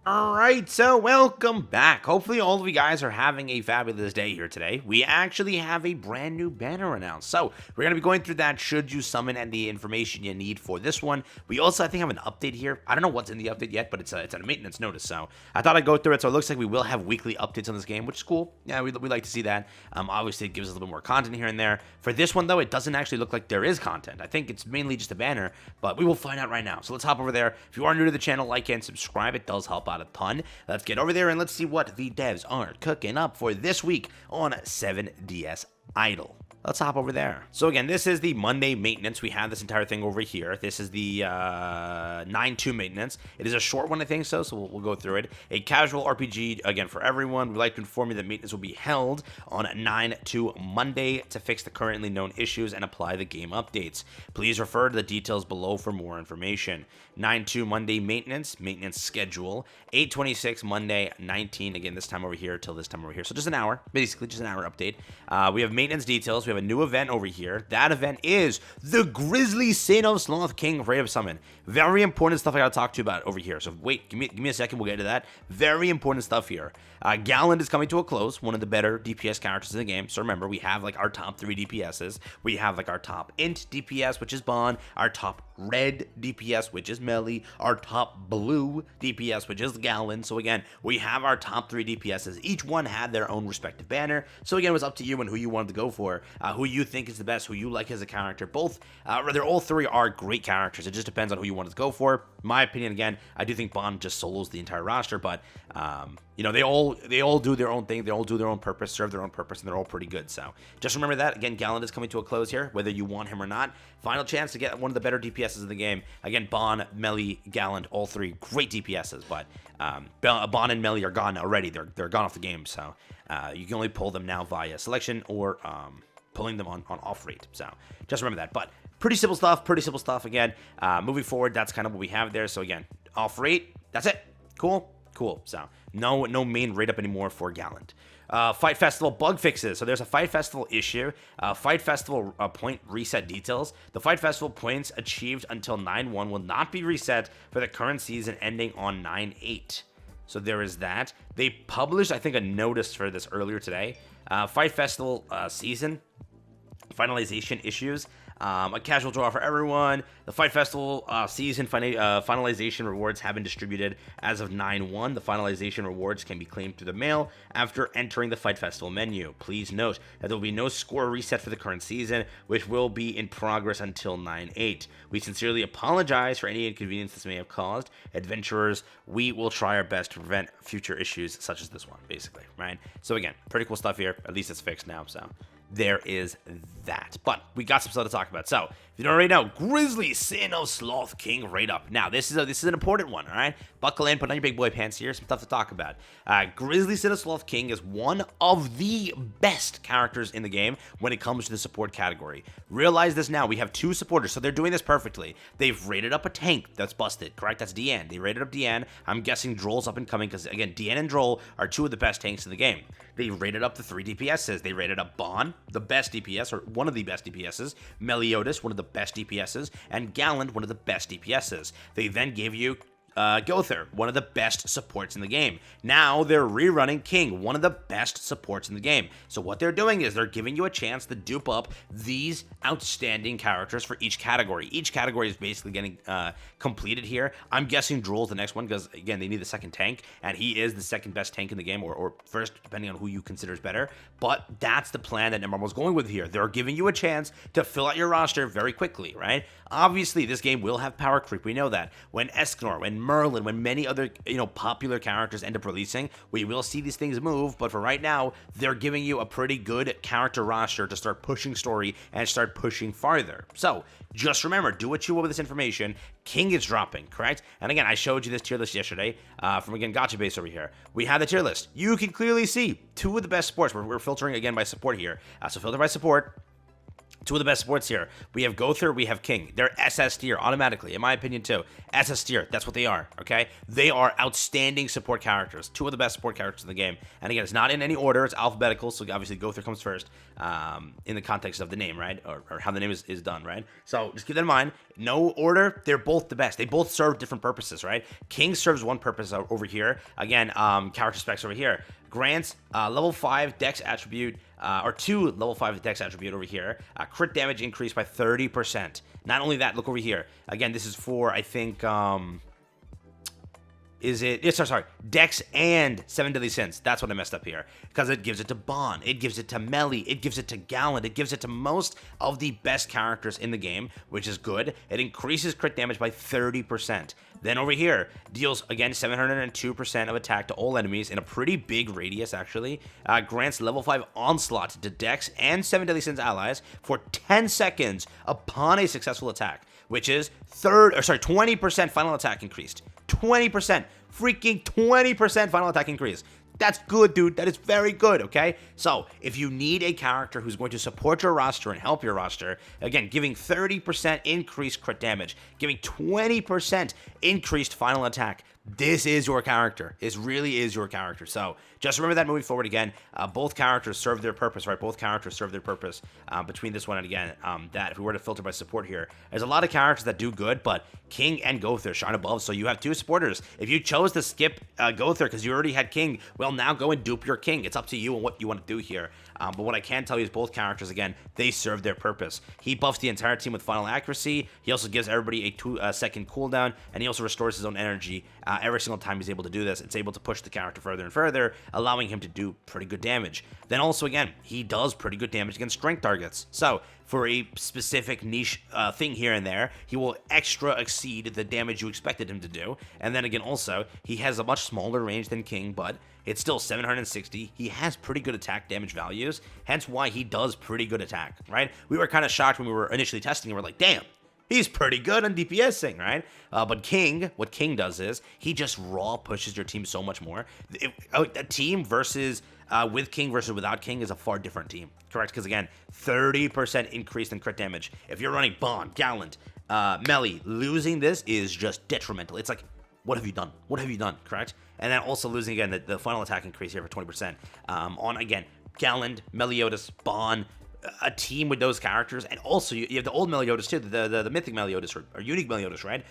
Alright, so welcome back. Hopefully all of you guys are having a fabulous day here today. We actually have a brand new banner announced. So we're going to be going through that should you summon and the information you need for this one. We also, I think, have an update here. I don't know what's in the update yet, but it's a maintenance notice. So I thought I'd go through it. So it looks like we will have weekly updates on this game, which is cool. Yeah, we like to see that. Obviously, it gives us a little bit more content here and there. For this one, though, it doesn't actually look like there is content. I think it's mainly just a banner, but we will find out right now. So let's hop over there. If you are new to the channel, like and subscribe. It does help out a ton. Let's get over there and let's see what the devs are cooking up for this week on 7DS Idle. Let's hop over there. So again, this is the Monday maintenance. We have this entire thing over here. This is the 9-2 maintenance. It is a short one, I think so we'll go through it. A casual RPG, again, for everyone. We'd like to inform you that maintenance will be held on 9-2 Monday to fix the currently known issues and apply the game updates. Please refer to the details below for more information. 9-2 Monday maintenance schedule. 8/26 Monday, 19, again, this time over here till this time over here. So just an hour, basically just an hour update. We have maintenance details. We have a new event over here. That event is the Grizzly Sin of Sloth King Raid of Summon. Very important stuff I gotta talk to you about over here. So wait, give me a second. We'll get to that. Very important stuff here. Galland is coming to a close. One of the better DPS characters in the game. So remember, we have like our top 3 DPSs. We have like our top int DPS, which is Bond. Our top red DPS, which is Melly. Our top blue DPS, which is Galland. So again, we have our top 3 DPSs. Each one had their own respective banner. So again, it was up to you and who you wanted to go for. Who you think is the best, who you like as a character. They're all 3 are great characters. It just depends on who you wanted to go for. My opinion, again, I do think Bond just solos the entire roster, but you know, they all do their own thing. They all do their own purpose, serve their own purpose, and they're all pretty good. So just remember that. Again, Galland is coming to a close here, whether you want him or not. Final chance to get one of the better DPSs in the game. Again, Bond, Melly, Galland, all 3 great DPSs, but Bond and Melly are gone already. They're gone off the game, so you can only pull them now via selection or pulling them on off rate. So just remember that. But pretty simple stuff. Again, moving forward, that's kind of what we have there. So again, off rate, that's it. Cool. So no main rate up anymore for Galland. Fight Festival bug fixes. So there's a Fight Festival issue. Fight Festival point reset details. The Fight Festival points achieved until 9-1 will not be reset for the current season ending on 9-8. So there is that. They published, I think, a notice for this earlier today. Fight Festival season finalization issues. A casual draw for everyone. The Fight Festival season finalization rewards have been distributed as of 9/1. The finalization rewards can be claimed through the mail after entering the Fight Festival menu. Please note that there will be no score reset for the current season, which will be in progress until 9/8. We sincerely apologize for any inconvenience this may have caused. Adventurers, we will try our best to prevent future issues such as this one, basically, right? So again, pretty cool stuff here. At least it's fixed now, so there is that. But we got some stuff to talk about. So, if you don't already know, Grizzly Sin of Sloth King Raid Up. Now, this is an important one, all right? Buckle in, put on your big boy pants here. Some stuff to talk about. Grizzly Sin of Sloth King is one of the best characters in the game when it comes to the support category. Realize this now. We have 2 supporters, so they're doing this perfectly. They've rated up a tank that's busted, correct? That's Deanne. They rated up Deanne. I'm guessing Droll's up and coming because, again, Deanne and Droll are 2 of the best tanks in the game. They rated up the 3 DPSs. They rated up Bond, the best DPS, or one of the best DPSs, Meliodas, one of the best DPSs, and Galland, one of the best DPSs. They then gave you Gowther, one of the best supports in the game. Now they're rerunning King, one of the best supports in the game. So what they're doing is they're giving you a chance to dupe up these outstanding characters for each category. Each category is basically getting completed here. I'm guessing Droll's the next one because, again, they need the second tank, and he is the second best tank in the game, or first, depending on who you consider is better. But that's the plan that NetMarble is going with here. They're giving you a chance to fill out your roster very quickly, right? Obviously, this game will have power creep. We know that. When Escanor, when Merlin, when many other, popular characters end up releasing, we will see these things move, but for right now, they're giving you a pretty good character roster to start pushing story and start pushing farther. So, just remember, do what you will with this information. King is dropping, correct? And again, I showed you this tier list yesterday from, again, GachaBase over here. We have the tier list. You can clearly see 2 of the best supports. We're filtering, again, by support here. So filter by support. Two of the best supports here. We have Gowther, we have King. They're SS tier automatically, in my opinion too. SS tier, that's what they are, okay? They are outstanding support characters. Two of the best support characters in the game. And again, it's not in any order, it's alphabetical, so obviously Gowther comes first in the context of the name, right? Or how the name is done, right? So just keep that in mind. No order, they're both the best. They both serve different purposes, right? King serves one purpose over here. Again, character specs over here. Grants level 5 dex attribute, or 2 level 5 dex attribute over here. Crit damage increased by 30%. Not only that, look over here. Again, this is for, I think, sorry, Dex and 7 Deadly Sins. That's what I messed up here. Because it gives it to Bond, it gives it to Melee, it gives it to Gallant, it gives it to most of the best characters in the game, which is good. It increases crit damage by 30%. Then over here, deals, again, 702% of attack to all enemies in a pretty big radius, actually. Grants level 5 Onslaught to Dex and 7 Deadly Sins allies for 10 seconds upon a successful attack, which is 20% final attack increased. 20%. Freaking 20% final attack increase. That's good, dude. That is very good, okay? So, if you need a character who's going to support your roster and help your roster, again, giving 30% increased crit damage, giving 20% increased final attack, this is your character. This really is your character. So, just remember that moving forward again. Both characters serve their purpose, right? Both characters serve their purpose between this one and again, that if we were to filter by support here, there's a lot of characters that do good, but King and Gowther shine above, so you have two supporters. If you chose to skip Gowther because you already had King, well, now go and dupe your King. It's up to you and what you want to do here. But what I can tell you is both characters, again, they serve their purpose. He buffs the entire team with final accuracy. He also gives everybody a 2-second cooldown, and he also restores his own energy every single time he's able to do this. It's able to push the character further and further, allowing him to do pretty good damage. Then also, again, he does pretty good damage against strength targets. So, for a specific niche thing here and there, he will extra exceed the damage you expected him to do. And then again, also, he has a much smaller range than King, but it's still 760. He has pretty good attack damage values, hence why he does pretty good attack, right? We were kind of shocked when we were initially testing, and we're like, damn, he's pretty good on DPSing, right? But King, what King does is, he just raw pushes your team so much more. A team versus, with King versus without King is a far different team, correct? Because again, 30% increase in crit damage. If you're running Bond, Gallant, Melee, losing this is just detrimental. It's like, what have you done? What have you done, correct? And then also losing, again, the final attack increase here for 20%. On, again, Gallant, Meliodas, Bond, a team with those characters, and also you have the old Meliodas too, the mythic Meliodas or unique Meliodas, right?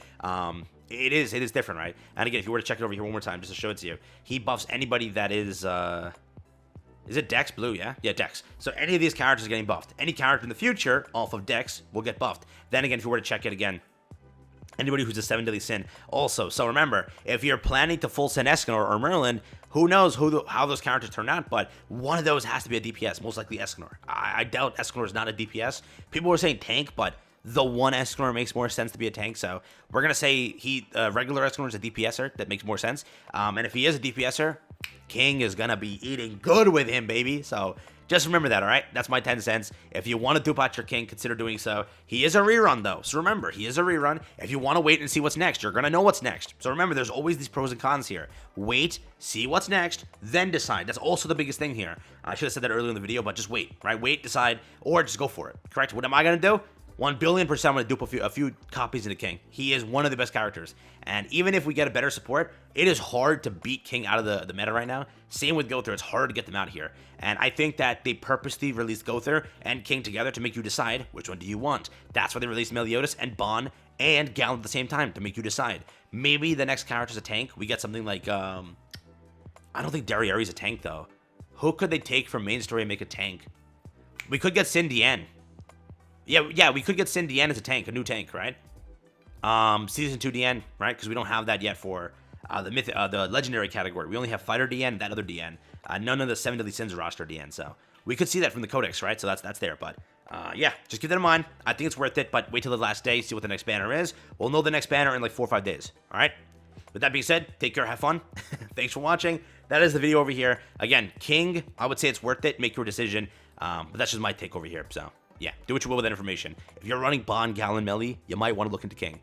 It is different, right? And again, if you were to check it over here one more time, just to show it to you, he buffs anybody that is it Dex Blue? Yeah, Dex. So any of these characters are getting buffed. Any character in the future off of Dex will get buffed. Then again, if you were to check it again, anybody who's a 7 Deadly Sin also. So remember, if you're planning to full send Escanor or Merlin, who knows how those characters turn out, but one of those has to be a DPS, most likely Escanor. I doubt Escanor is not a DPS. People were saying tank, but the one Escanor makes more sense to be a tank, so we're going to say regular Escanor is a DPSer. That makes more sense. And if he is a DPSer, King is going to be eating good with him, baby. So just remember that, all right? That's my 10 cents. If you want to dupe out your King, consider doing so. He is a rerun, though. So remember, he is a rerun. If you want to wait and see what's next, you're going to know what's next. So remember, there's always these pros and cons here. Wait, see what's next, then decide. That's also the biggest thing here. I should have said that earlier in the video, but just wait, right? Wait, decide, or just go for it, correct? What am I going to do? 1,000,000,000% I'm going to dupe a few copies into King. He is one of the best characters. And even if we get a better support, it is hard to beat King out of the meta right now. Same with Gowther. It's hard to get them out here. And I think that they purposely released Gowther and King together to make you decide which one do you want. That's why they released Meliodas and Bond and Gallant at the same time to make you decide. Maybe the next character's a tank. We get something like, I don't think Darieri's a tank, though. Who could they take from main story and make a tank? We could get Sin Dian. Yeah, we could get Sin Dian as a tank, a new tank, right? Season 2 Dian, right? Because we don't have that yet for the legendary category. We only have Fighter Dian and that other Dian. None of the 7 Deadly Sins roster Dian, so we could see that from the Codex, right? So that's there, but yeah, just keep that in mind. I think it's worth it, but wait till the last day, see what the next banner is. We'll know the next banner in like 4 or 5 days, all right? With that being said, take care, have fun. Thanks for watching. That is the video over here. Again, King, I would say it's worth it. Make your decision, but that's just my take over here, so yeah, do what you will with that information. If you're running Bond, Gallant, Melee, you might want to look into King.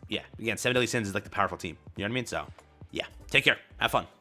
Yeah, again, 7 Deadly Sins is like the powerful team. You know what I mean? So, yeah, take care. Have fun.